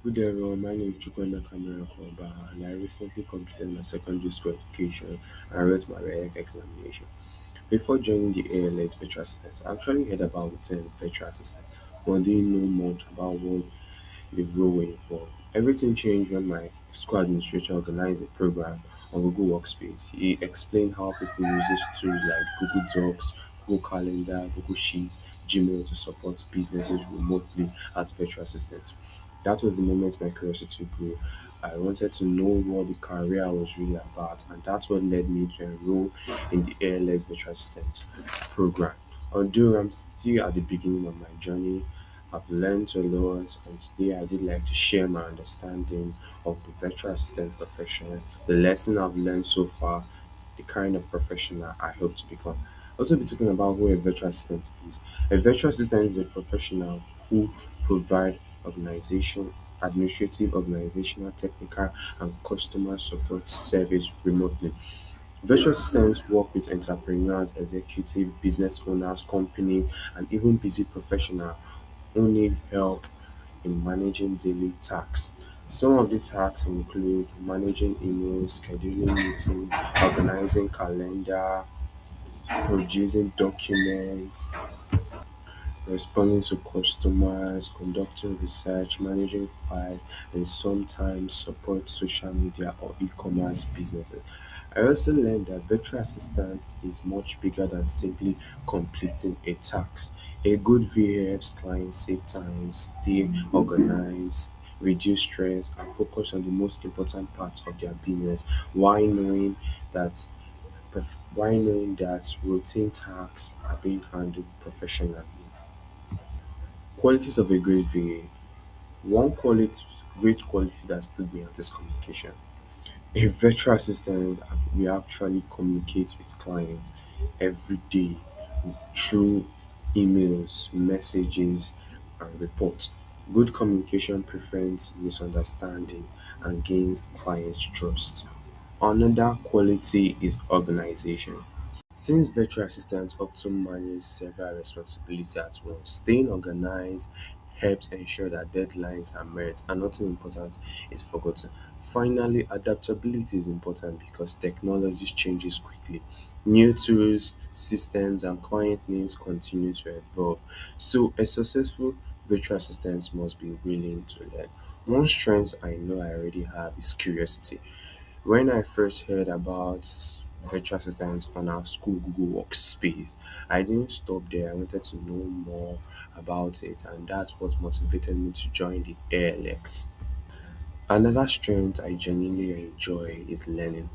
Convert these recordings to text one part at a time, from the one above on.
Good day everyone, my name is Chukwemeka Kamara and I recently completed my secondary school education and wrote my WAEC examination. Before joining the ALX virtual assistants, I actually heard about the term virtual assistant, but didn't know much about what the role were involved. Everything changed when my school administrator organized a program on Google Workspace. He explained how people use these tools like Google Docs, Google Calendar, Google Sheets, Gmail to support businesses remotely as virtual assistants. That was the moment my curiosity grew. I wanted to know what the career was really about, and that's what led me to enroll in the ALS Virtual Assistant program. Although I'm still at the beginning of my journey, I've learned a lot, and today I did like to share my understanding of the virtual assistant profession, the lesson I've learned so far, the kind of professional I hope to become. I'll also be talking about who a virtual assistant is. A virtual assistant is a professional who provide organization, administrative, organizational, technical, and customer support service remotely. Virtual assistants work with entrepreneurs, executive, business owners, company, and even busy professionals who need help in managing daily tasks. Some of the tasks include managing emails, scheduling meetings, organizing calendar, producing documents, responding to customers, conducting research, managing files, and sometimes support social media or e-commerce businesses. I also learned that virtual assistance is much bigger than simply completing a task. A good VA helps clients save time, stay organized, reduce stress, and focus on the most important parts of their business while knowing that routine tasks are being handled professionally. Qualities of a great VA. Great quality that stood me out is communication. A virtual assistant we actually communicate with clients every day through emails, messages, and reports. Good communication prevents misunderstanding and gains clients' trust. Another quality is organization. Since virtual assistants often manage several responsibilities at once, staying organized helps ensure that deadlines are met and nothing important is forgotten. Finally, adaptability is important because technology changes quickly. New tools, systems, and client needs continue to evolve. So, a successful virtual assistant must be willing to learn. One strength I know I already have is curiosity. When I first heard about virtual assistants on our school Google Workspace, I didn't stop there. I wanted to know more about it, and that's what motivated me to join the ALX. Another strength I genuinely enjoy is learning.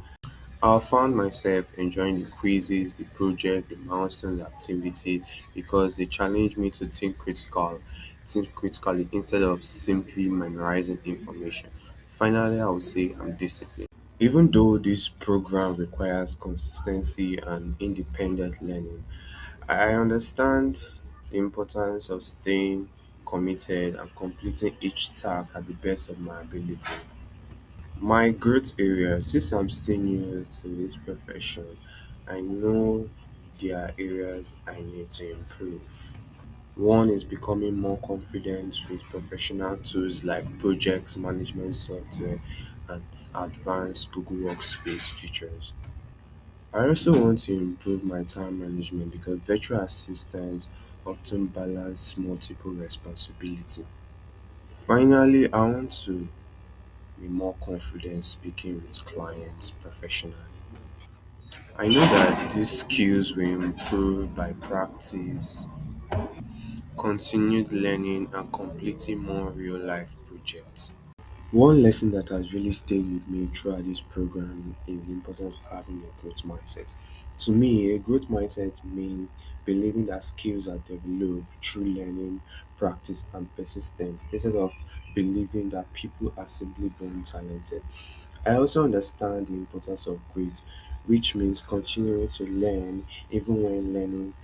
I found myself enjoying the quizzes, the project, the milestones activity because they challenge me to think critically instead of simply memorizing information. Finally, I would say I'm disciplined. Even though this program requires consistency and independent learning, I understand the importance of staying committed and completing each task at the best of my ability. My growth area, since I'm still new to this profession, I know there are areas I need to improve. One is becoming more confident with professional tools like projects management software and advanced Google Workspace features. I also want to improve my time management because virtual assistants often balance multiple responsibilities. Finally, I want to be more confident speaking with clients professionally. I know that these skills will improve by practice, continued learning, and completing more real life projects. One lesson that has really stayed with me throughout this program is the importance of having a growth mindset. To me, a growth mindset means believing that skills are developed through learning, practice, and persistence instead of believing that people are simply born talented. I also understand the importance of growth, which means continuing to learn even when learning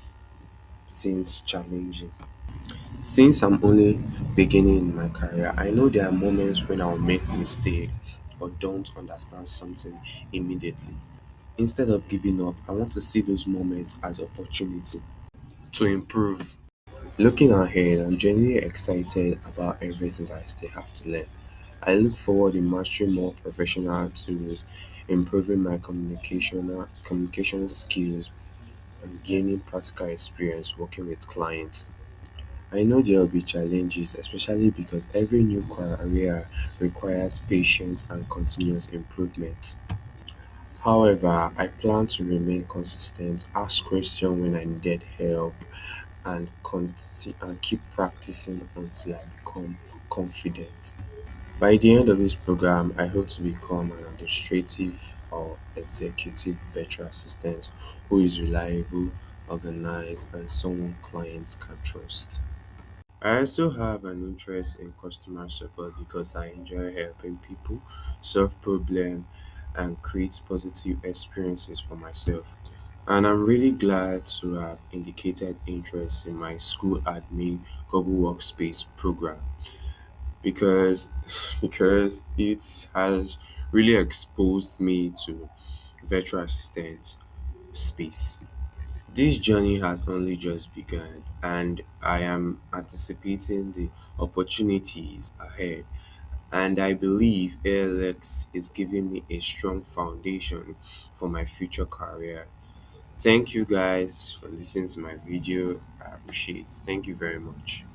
seems challenging. Since I'm only beginning in my career, I know there are moments when I'll make mistakes or don't understand something immediately. Instead of giving up, I want to see those moments as opportunity to improve. Looking ahead, I'm genuinely excited about everything that I still have to learn. I look forward in mastering more professional tools, improving my communication skills, and gaining practical experience working with clients. I know there will be challenges, especially because every new career requires patience and continuous improvement. However, I plan to remain consistent, ask questions when I needed help, and keep practicing until I become confident. By the end of this program, I hope to become an administrative or executive virtual assistant who is reliable, organized, and someone clients can trust. I also have an interest in customer support because I enjoy helping people solve problems and create positive experiences for myself. And I'm really glad to have indicated interest in my school admin Google Workspace program because it has really exposed me to virtual assistant space. This journey has only just begun, and I am anticipating the opportunities ahead. And I believe ALX is giving me a strong foundation for my future career. Thank you guys for listening to my video. I appreciate it. Thank you very much.